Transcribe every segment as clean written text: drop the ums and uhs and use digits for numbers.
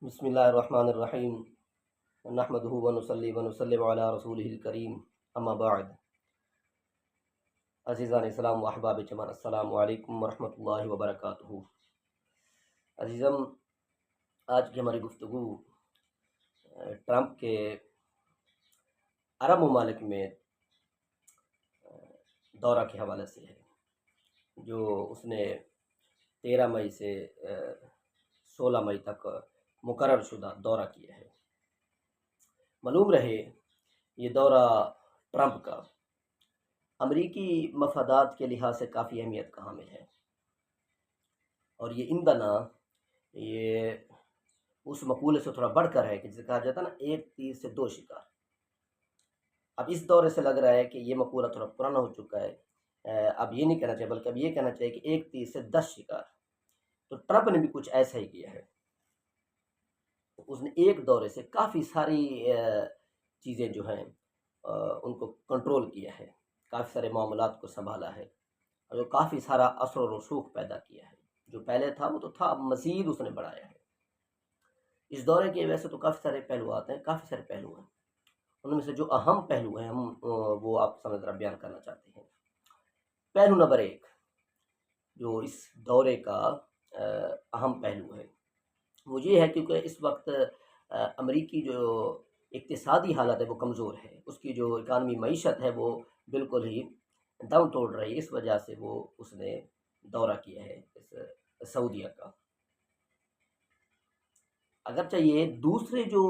بسم اللہ الرحمن الرحیم نحمدہ ونصلی ونسلم علی رسولہ الکریم اما بعد عزیزان اسلام و احباب جمان السلام علیکم ورحمۃ اللہ وبرکاتہ۔ عزیزم، آج کی ہماری گفتگو ٹرمپ کے عرب ممالک میں دورہ کے حوالے سے ہے، جو اس نے 13 مئی سے 16 مئی تک مقرر شدہ دورہ کیا ہے۔ معلوم رہے یہ دورہ ٹرمپ کا امریکی مفادات کے لحاظ سے کافی اہمیت کا حامل ہے، اور یہ اندنا یہ اس مقولے سے تھوڑا بڑھ کر ہے کہ جسے کہا جاتا ہے نا، ایک تیر سے دو شکار۔ اب اس دورے سے لگ رہا ہے کہ یہ مقولہ تھوڑا پرانا ہو چکا ہے، اب یہ نہیں کہنا چاہیے بلکہ اب یہ کہنا چاہیے کہ ایک تیر سے 10 شکار۔ تو ٹرمپ نے بھی کچھ ایسا ہی کیا ہے، اس نے ایک دورے سے کافی ساری چیزیں جو ہیں ان کو کنٹرول کیا ہے، کافی سارے معاملات کو سنبھالا ہے، اور جو کافی سارا اثر و رسوخ پیدا کیا ہے۔ جو پہلے تھا وہ تو تھا، اب مزید اس نے بڑھایا ہے۔ اس دورے کے ویسے تو کافی سارے پہلو آتے ہیں، کافی سارے پہلو ہیں، ان میں سے جو اہم پہلو ہیں ہم وہ آپ سامنے ذرا بیان کرنا چاہتے ہیں۔ پہلو نمبر 1 جو اس دورے کا اہم پہلو ہے وہ یہ ہے، کیونکہ اس وقت امریکی جو اقتصادی حالت ہے وہ کمزور ہے، اس کی جو اکانومی معیشت ہے وہ بالکل ہی دم توڑ رہی ہے، اس وجہ سے وہ اس نے دورہ کیا ہے اس سعودیہ کا۔ اگرچہ یہ دوسرے جو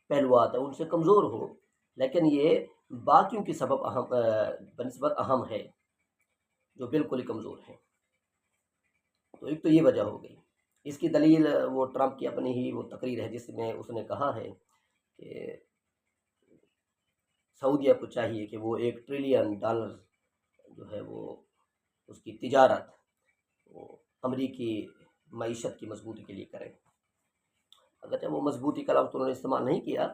پہلوات ہیں ان سے کمزور ہو، لیکن یہ باقیوں کی سبب بنسبت اہم ہے جو بالکل ہی کمزور ہیں۔ تو ایک تو یہ وجہ ہو گئی۔ اس کی دلیل وہ ٹرمپ کی اپنی ہی وہ تقریر ہے، جس میں اس نے کہا ہے کہ سعودیہ کو چاہیے کہ وہ $1 ٹریلین جو ہے وہ اس کی تجارت وہ امریکی معیشت کی مضبوطی کے لیے کرے۔ اگرچہ وہ مضبوطی کا لفظ انہوں نے استعمال نہیں کیا،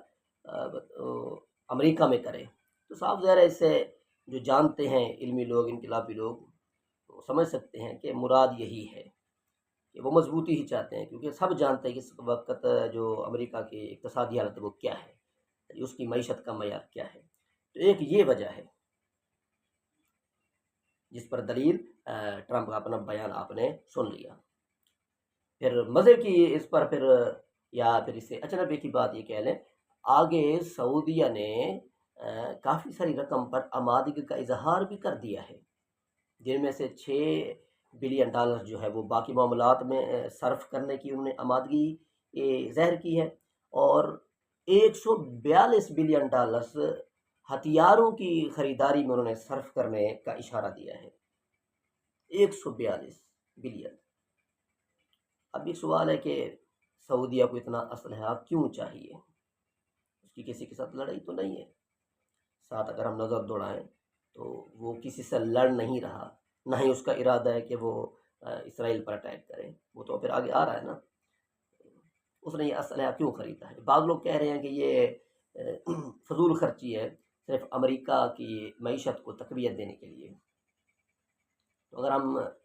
امریکہ میں کرے، تو صاف ظاہر ہے اس سے جو جانتے ہیں علمی لوگ، انقلابی لوگ، وہ سمجھ سکتے ہیں کہ مراد یہی ہے کہ وہ مضبوطی ہی چاہتے ہیں، کیونکہ سب جانتے ہیں کہ اس وقت جو امریکہ کی اقتصادی حالت ہے وہ کیا ہے، اس کی معیشت کا معیار کیا ہے۔ تو ایک یہ وجہ ہے جس پر دلیل ٹرمپ کا اپنا بیان آپ نے سن لیا۔ پھر مزے کی اس پر پھر یا پھر اس سے اچنبے کی بات یہ کہہ لیں، آگے سعودیہ نے کافی ساری رقم پر آمادگی کا اظہار بھی کر دیا ہے، جن میں سے $6 بلین جو ہے وہ باقی معاملات میں صرف کرنے کی انہوں نے آمادگی ظاہر کی ہے، اور $142 بلین ہتھیاروں کی خریداری میں انہوں نے صرف کرنے کا اشارہ دیا ہے۔ 142 بلین۔ اب یہ سوال ہے کہ سعودیہ کو اتنا اسلحہ کیوں چاہیے؟ اس کی کسی کے ساتھ لڑائی تو نہیں ہے، ساتھ اگر ہم نظر دوڑائیں تو وہ کسی سے لڑ نہیں رہا، نہ ہی اس کا ارادہ ہے کہ وہ اسرائیل پر اٹیک کرے، وہ تو پھر آگے آ رہا ہے نا۔ اس نے یہ اسلحہ کیوں خریدا ہے؟ بعض لوگ کہہ رہے ہیں کہ یہ فضول خرچی ہے، صرف امریکہ کی معیشت کو تقویت دینے کے لیے۔ تو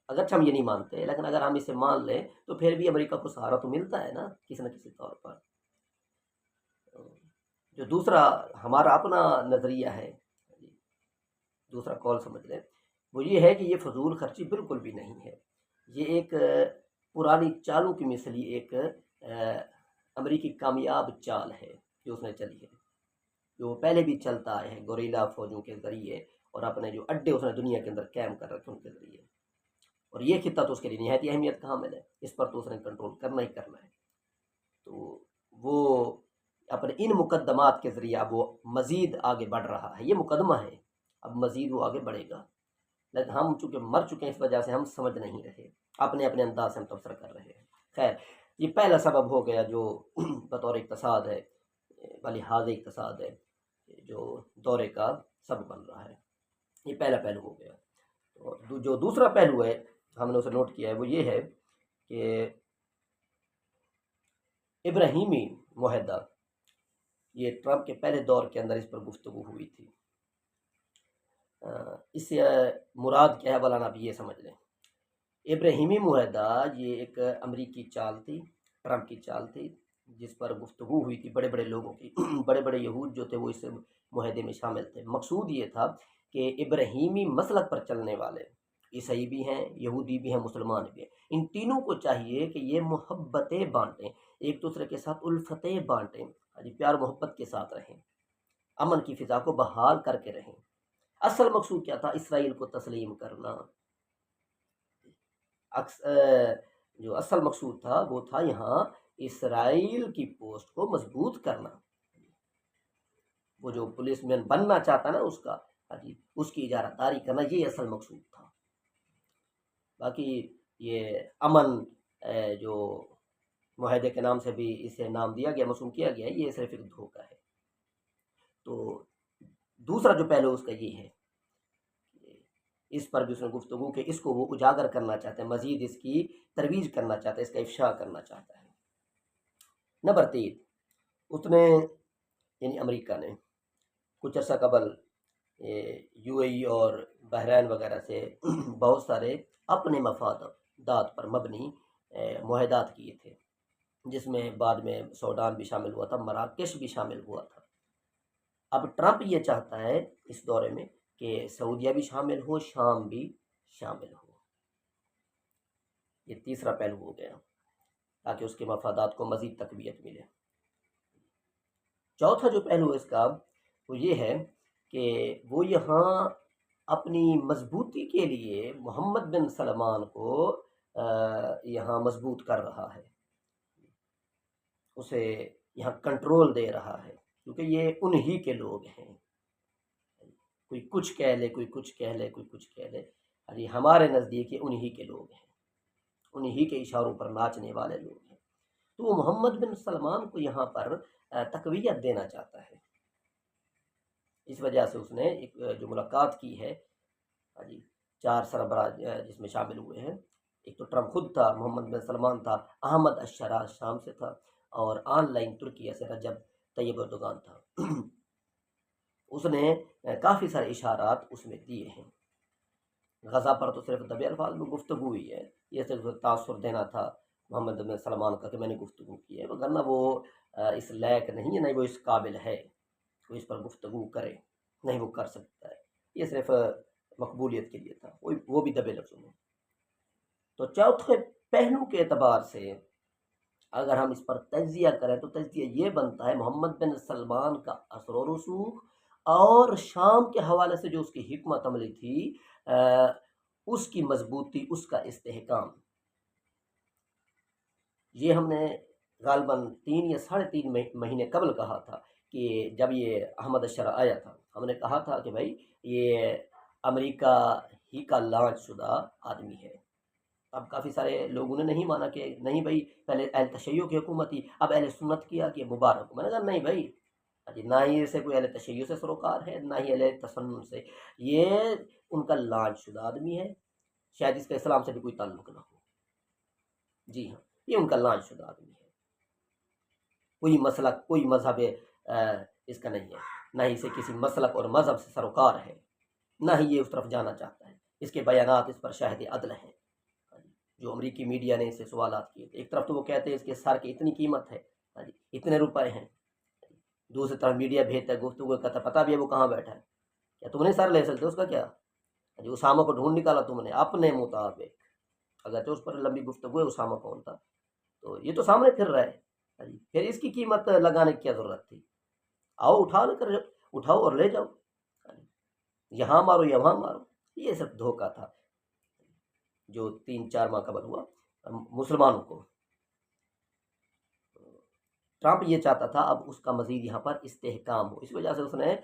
اگرچہ ہم یہ نہیں مانتے، لیکن اگر ہم اسے مان لیں تو پھر بھی امریکہ کو سہارا تو ملتا ہے نا کسی نہ کسی طور پر۔ جو دوسرا ہمارا اپنا نظریہ ہے، دوسرا کال سمجھ لیں، وہ یہ ہے کہ یہ فضول خرچی بالکل بھی نہیں ہے، یہ ایک پرانی چالوں کی مثلی ایک امریکی کامیاب چال ہے جو اس نے چلی ہے، جو پہلے بھی چلتا آیا ہے گوریلا فوجوں کے ذریعے، اور اپنے جو اڈے اس نے دنیا کے اندر قائم کر رکھے ان کے ذریعے، اور یہ خطہ تو اس کے لیے نہایت اہمیت کا حامل ہے، اس پر تو اس نے کنٹرول کرنا ہی کرنا ہے۔ تو وہ اپنے ان مقدمات کے ذریعے اب وہ مزید آگے بڑھ رہا ہے، یہ مقدمہ ہے، اب مزید وہ آگے بڑھے گا، لیکن ہم چونکہ مر چکے ہیں اس وجہ سے ہم سمجھ نہیں رہے، اپنے اپنے انداز سے ہم تبصرہ کر رہے ہیں۔ خیر، یہ پہلا سبب ہو گیا جو بطور اقتصاد ہے، بلحاظ اقتصاد ہے، جو دورے کا سبب بن رہا ہے، یہ پہلا پہلو ہو گیا۔ اور جو دوسرا پہلو ہے ہم نے اسے نوٹ کیا ہے وہ یہ ہے کہ ابراہیمی معاہدہ، یہ ٹرمپ کے پہلے دور کے اندر اس پر گفتگو ہوئی تھی۔ اس سے مراد کیا ہے مولانا، آپ یہ سمجھ لیں، ابراہیمی معاہدہ یہ ایک امریکی چال تھی، ٹرمپ کی چال تھی، جس پر گفتگو ہوئی تھی بڑے بڑے لوگوں کی بڑے بڑے یہود جو تھے وہ اس معاہدے میں شامل تھے۔ مقصود یہ تھا کہ ابراہیمی مسلک پر چلنے والے عیسائی بھی ہیں، یہودی بھی ہیں، مسلمان بھی ہیں، ان تینوں کو چاہیے کہ یہ محبتیں بانٹیں، ایک دوسرے کے ساتھ الفتیں بانٹیں، پیار محبت کے ساتھ رہیں، امن کی فضا کو بحال کر کے رہیں۔ اصل مقصود کیا تھا؟ اسرائیل کو تسلیم کرنا۔ جو اصل مقصود تھا وہ تھا یہاں اسرائیل کی پوسٹ کو مضبوط کرنا۔ وہ جو پولیس مین بننا چاہتا نا اس کی اجارہ داری کرنا، یہ اصل مقصود تھا۔ باقی یہ امن جو معاہدے کے نام سے بھی اسے نام دیا گیا، مرسوم کیا گیا ہے، یہ صرف ایک دھوکہ ہے۔ تو دوسرا جو پہلو اس کا یہ ہے، اس پر بھی اس نے گفتگو کہ اس کو وہ اجاگر کرنا چاہتے ہیں، مزید اس کی ترویج کرنا چاہتے ہیں، اس کا افشا کرنا چاہتا ہے۔ نمبر 3، اس نے یعنی امریکہ نے کچھ عرصہ قبل یو اے ای اور بحرین وغیرہ سے بہت سارے اپنے مفادات پر مبنی معاہدات کیے تھے، جس میں بعد میں سوڈان بھی شامل ہوا تھا، مراکش بھی شامل ہوا تھا۔ اب ٹرمپ یہ چاہتا ہے اس دورے میں کہ سعودیہ بھی شامل ہو، شام بھی شامل ہو۔ یہ تیسرا پہلو ہو گیا تاکہ اس کے مفادات کو مزید تقویت ملے۔ چوتھا جو پہلو اس کا وہ یہ ہے کہ وہ یہاں اپنی مضبوطی کے لیے محمد بن سلمان کو یہاں مضبوط کر رہا ہے، اسے یہاں کنٹرول دے رہا ہے، کیونکہ یہ انہی کے لوگ ہیں۔ کوئی کچھ کہہ لے، کوئی کچھ کہہ لے، کوئی کچھ کہہ لے، ہمارے نزدیک یہ انہی کے لوگ ہیں، انہی کے اشاروں پر ناچنے والے لوگ ہیں۔ تو وہ محمد بن سلمان کو یہاں پر تقویت دینا چاہتا ہے۔ اس وجہ سے اس نے ایک جو ملاقات کی ہے 4 سربراہ جس میں شامل ہوئے ہیں، ایک تو ٹرمپ خود تھا، محمد بن سلمان تھا، احمد الشرا شام سے تھا، اور آن لائن ترکیہ سے رجب طیب اردوغان تھا۔ اس نے کافی سارے اشارات اس میں دیے ہیں۔ غزہ پر تو صرف دبے الفاظ میں گفتگو ہوئی ہے، یہ صرف تاثر دینا تھا محمد بن سلمان کا کہ میں نے گفتگو کی ہے، وگرنہ وہ اس لائق نہیں ہے، نہیں وہ اس قابل ہے وہ اس پر گفتگو کرے، نہیں وہ کر سکتا ہے، یہ صرف مقبولیت کے لیے تھا، وہ بھی دبے لفظوں میں۔ تو چوتھے پہلو کے اعتبار سے اگر ہم اس پر تجزیہ کریں تو تجزیہ یہ بنتا ہے محمد بن سلمان کا اثر و رسوخ اور شام کے حوالے سے جو اس کی حکمت عملی تھی، اس کی مضبوطی، اس کا استحکام۔ یہ ہم نے غالباً 3 یا 3.5 مہینے قبل کہا تھا کہ جب یہ احمد الشرا آیا تھا، ہم نے کہا تھا کہ بھائی یہ امریکہ ہی کا لانچ شدہ آدمی ہے۔ اب کافی سارے لوگوں نے نہیں مانا کہ نہیں بھائی پہلے اہل تشیع کی حکومت تھی، اب اہل سنت کیا کہ مبارک۔ میں نے کہا نہیں بھائی، نہ ہی اسے کوئی اہل تشیع سے سروکار ہے، نہ ہی اہل تسنن سے، یہ ان کا لانچ شدہ آدمی ہے، شاید اس کا اسلام سے بھی کوئی تعلق نہ ہو۔ جی ہاں، یہ ان کا لانچ شدہ آدمی ہے، کوئی مسلک، کوئی مذہب اس کا نہیں ہے، نہ ہی اسے کسی مسلک اور مذہب سے سروکار ہے، نہ ہی یہ اس طرف جانا چاہتا ہے۔ اس کے بیانات اس پر شاہد عدل ہیں۔ جو امریکی میڈیا نے اس سے سوالات کیے تھے، ایک طرف تو وہ کہتے ہیں اس کے سر کی اتنی قیمت ہے، اتنے روپے ہیں، دوسری طرف میڈیا بھیجتا ہے گفتگو کرتا پتہ بھی ہے وہ کہاں بیٹھا ہے، کیا تم نے سر لے سکتے اس کا؟ کیا اسامہ کو ڈھونڈ نکالا تم نے اپنے مطابق، اگر تو اس پر لمبی گفتگو ہے اسامہ کون تھا، تو یہ تو سامنے پھر رہا ہے، پھر اس کی قیمت لگانے کی کیا ضرورت تھی؟ آؤ اٹھاؤ اور لے جاؤ، یہاں مارو یا وہاں مارو۔ یہ سب دھوکہ تھا جو 3-4 ماہ قبل ہوا مسلمانوں کو۔ ٹرمپ یہ چاہتا تھا اب اس کا مزید یہاں پر استحکام ہو، اس وجہ سے اس نے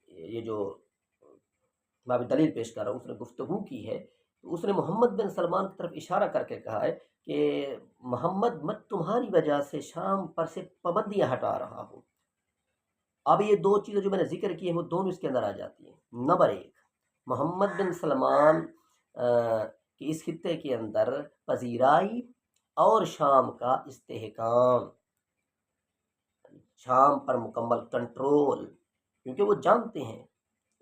یہ جو میں بھی دلیل پیش کر رہا ہوں، اس نے گفتگو کی ہے، تو اس نے محمد بن سلمان کی طرف اشارہ کر کے کہا ہے کہ محمد میں تمہاری وجہ سے شام پر سے پابندیاں ہٹا رہا ہوں۔ اب یہ 2 چیزیں جو میں نے ذکر کی ہیں وہ دونوں اس کے اندر آ جاتی ہیں۔ نمبر 1، محمد بن سلمان کہ اس خطے کے اندر پذیرائی اور شام کا استحکام، شام پر مکمل کنٹرول، کیونکہ وہ جانتے ہیں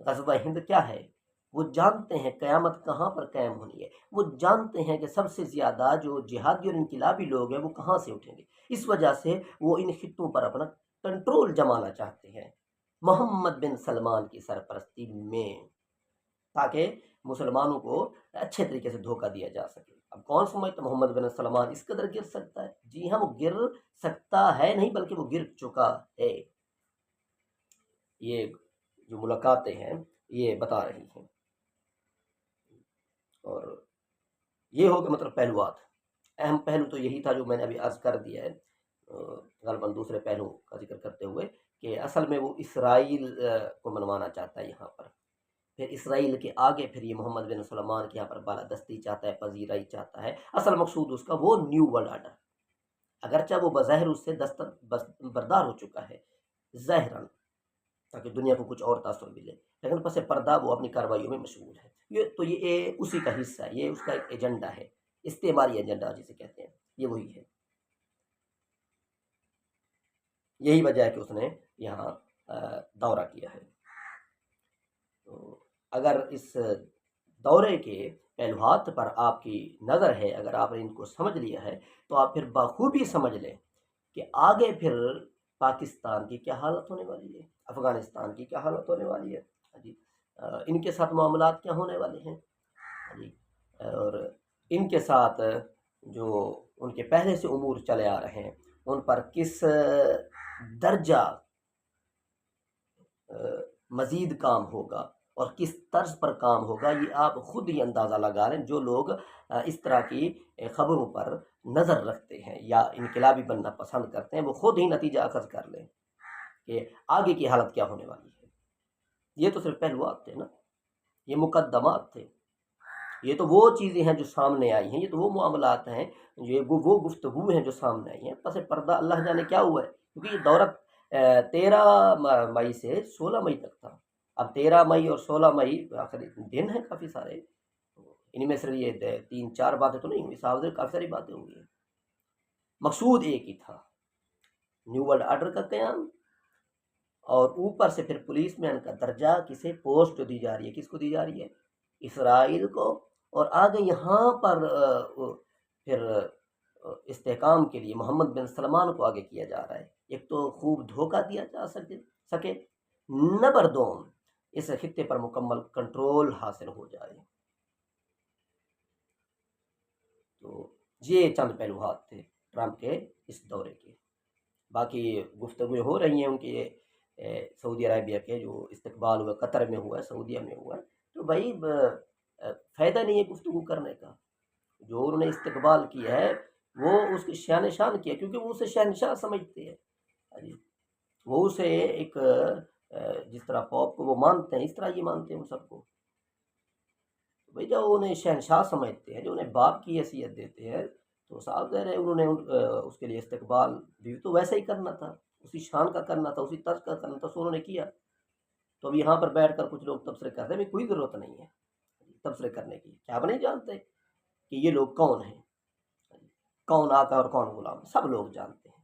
غزوہ ہند کیا ہے، وہ جانتے ہیں قیامت کہاں پر قائم ہونی ہے، وہ جانتے ہیں کہ سب سے زیادہ جو جہادی اور انقلابی لوگ ہیں وہ کہاں سے اٹھیں گے، اس وجہ سے وہ ان خطوں پر اپنا کنٹرول جمانا چاہتے ہیں محمد بن سلمان کی سرپرستی میں، تاکہ مسلمانوں کو اچھے طریقے سے دھوکہ دیا جا سکے۔ اب کون سمجھتا محمد بن سلمان اس قدر گر سکتا ہے؟ جی ہاں، وہ گر سکتا ہے نہیں بلکہ وہ گر چکا ہے، یہ جو ملاقاتیں ہیں یہ بتا رہی ہیں۔ اور یہ ہوگا مطلب پہلوات، اہم پہلو تو یہی تھا جو میں نے ابھی عرض کر دیا ہے، غالباً دوسرے پہلو کا ذکر کرتے ہوئے کہ اصل میں وہ اسرائیل کو منوانا چاہتا ہے یہاں پر، پھر اسرائیل کے آگے پھر یہ محمد بن سلمان کے یہاں پر بالادستی چاہتا ہے، پذیرائی چاہتا ہے۔ اصل مقصود اس کا وہ نیو ورلڈ آرڈر، اگرچہ وہ بظاہر اس سے بردار ہو چکا ہے ظاہراً، تاکہ دنیا کو کچھ اور تاثر ملے، لیکن پس پردہ وہ اپنی کارروائیوں میں مشغول ہے۔ یہ اسی کا حصہ ہے، یہ اس کا ایک ایجنڈا ہے، استعماری ایجنڈا جسے کہتے ہیں، یہ وہی ہے۔ یہی وجہ ہے کہ اس نے یہاں دورہ کیا ہے۔ تو اگر اس دورے کے پہلوات پر آپ کی نظر ہے، اگر آپ نے ان کو سمجھ لیا ہے تو آپ پھر بخوبی سمجھ لیں کہ آگے پھر پاکستان کی کیا حالت ہونے والی ہے، افغانستان کی کیا حالت ہونے والی ہے، ان کے ساتھ معاملات کیا ہونے والے ہیں، اور ان کے ساتھ جو ان کے پہلے سے امور چلے آ رہے ہیں ان پر کس درجہ مزید کام ہوگا اور کس طرز پر کام ہوگا، یہ آپ خود ہی اندازہ لگا لیں۔ جو لوگ اس طرح کی خبروں پر نظر رکھتے ہیں یا انقلابی بننا پسند کرتے ہیں، وہ خود ہی نتیجہ اخذ کر لیں کہ آگے کی حالت کیا ہونے والی ہے۔ یہ تو صرف پہلوات تھے نا، یہ مقدمات تھے، یہ تو وہ چیزیں ہیں جو سامنے آئی ہیں، یہ تو وہ معاملات ہیں، یہ وہ گفتگو ہیں جو سامنے آئی ہیں۔ پس پردہ اللہ جانے کیا ہوا ہے، کیونکہ یہ دورہ 13 مئی سے 16 مئی تک تھا۔ اب 13 مئی اور 16 مئی آخری دن ہیں کافی سارے، ان میں صرف یہ 3-4 باتیں تو نہیں ہوئی، صاحب کافی ساری باتیں ہوئی ہیں۔ مقصود ایک ہی تھا، نیو ورلڈ آرڈر کا قیام، اور اوپر سے پھر پولیس مین کا درجہ کسے پوسٹ دی جا رہی ہے، کس کو دی جا رہی ہے؟ اسرائیل کو، اور آگے یہاں پر پھر استحکام کے لیے محمد بن سلمان کو آگے کیا جا رہا ہے۔ ایک تو خوب دھوکہ دیا جا سکے، نمبر 2 اس خطے پر مکمل کنٹرول حاصل ہو جائے۔ تو یہ چند پہلوات تھے ٹرمپ کے اس دورے کے۔ باقی گفتگویں ہو رہی ہیں ان کے سعودی عربیہ کے، جو استقبال ہوا قطر میں ہوا ہے، سعودیہ میں ہوا ہے، تو بھائی فائدہ نہیں ہے گفتگو کرنے کا۔ جو انہوں نے استقبال کیا ہے وہ اس کی شان شان کیا، کیونکہ وہ اسے شہنشاہ سمجھتے ہیں، وہ اسے ایک جس طرح پوپ کو وہ مانتے ہیں اس طرح یہ مانتے ہیں ان سب کو۔ بھائی جب انہیں شہنشاہ سمجھتے ہیں، جو انہیں باپ کی حیثیت دیتے ہیں، تو صاف ظاہر ہے انہوں نے اس کے لیے استقبال بھی تو ویسا ہی کرنا تھا، اسی شان کا کرنا تھا، اسی طرز کا کرنا تھا، سو انہوں نے کیا۔ تو اب یہاں پر بیٹھ کر کچھ لوگ تبصرے کرتے ہیں، کوئی ضرورت نہیں ہے تبصرے کرنے کی، کیا آپ نہیں جانتے کہ یہ لوگ کون ہیں، کون آقا اور کون غلام، سب لوگ جانتے ہیں،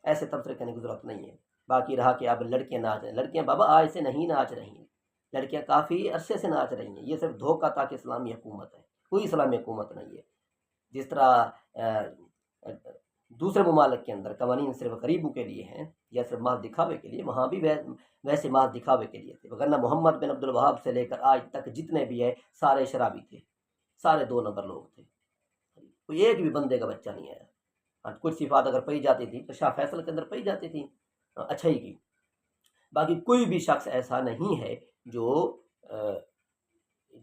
ایسے تبصرے کرنے کی ضرورت نہیں ہے۔ باقی رہا کہ اب لڑکیاں ناچ رہی ہیں، لڑکیاں بابا آج سے نہیں ناچ رہی ہیں، لڑکیاں کافی عرصے سے ناچ رہی ہیں، یہ صرف دھوکہ تھا کہ اسلامی حکومت ہے، کوئی اسلامی حکومت نہیں ہے۔ جس طرح دوسرے ممالک کے اندر قوانین صرف غریبوں کے لیے ہیں یا صرف محض دکھاوے کے لیے، وہاں بھی ویسے محض دکھاوے کے لیے تھے، وگرنہ محمد بن عبد الوہاب سے لے کر آج تک جتنے بھی ہیں سارے شرابی تھے، سارے 2 نمبر لوگ تھے، کوئی ایک بھی بندے کا بچہ نہیں آیا۔ کچھ صفات اگر پائی جاتی تھی تو شاہ فیصل کے اندر پائی جاتی تھی اچھائی کی، باقی کوئی بھی شخص ایسا نہیں ہے جو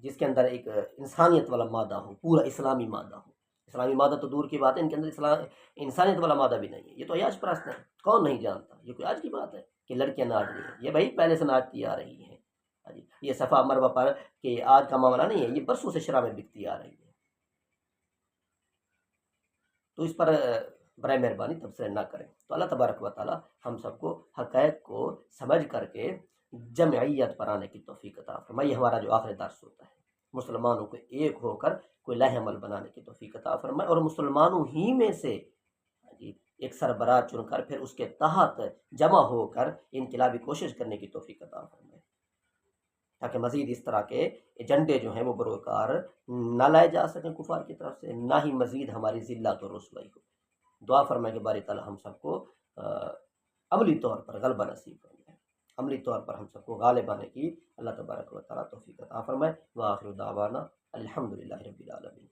جس کے اندر ایک انسانیت والا مادہ ہو، پورا اسلامی مادہ ہو۔ اسلامی مادہ تو دور کی بات ہے، ان کے اندر انسانیت والا مادہ بھی نہیں ہے، یہ تو عیاش پرست ہے، کون نہیں جانتا، یہ کوئی آج کی بات ہے کہ لڑکیاں ناچ رہی ہیں، یہ بھائی پہلے سے ناچتی آ رہی ہیں، یہ صفا مروہ پر کہ آج کا معاملہ نہیں ہے، یہ برسوں سے شرابیں بکتی آ رہی ہے۔ تو اس پر برائے مہربانی تبصرے نہ کریں۔ تو اللہ تبارک و تعالی ہم سب کو حقائق کو سمجھ کر کے جمعیت پر آنے کی توفیق عطا فرمائے۔ یہ ہمارا جو آخری درس ہوتا ہے، مسلمانوں کو ایک ہو کر کوئی لائحہ عمل بنانے کی توفیق عطا فرمائے، اور مسلمانوں ہی میں سے ایک سربراہ چن کر پھر اس کے تحت جمع ہو کر انقلابی کوشش کرنے کی توفیق عطا فرمائے۔ تاکہ مزید اس طرح کے ایجنڈے جو ہیں وہ بروکار نہ لائے جا سکیں کفار کی طرف سے، نہ ہی مزید ہماری ذلت اور رسوائی کو۔ دعا فرمائے کہ باری تعالیٰ ہم سب کو عملی طور پر غلبہ نصیب فرمائے، عملی طور پر ہم سب کو غالب آنے کی اللہ تبارک و تعالیٰ توفیق عطا فرمائے۔ وآخر دعوانا الحمدللہ رب العالمین۔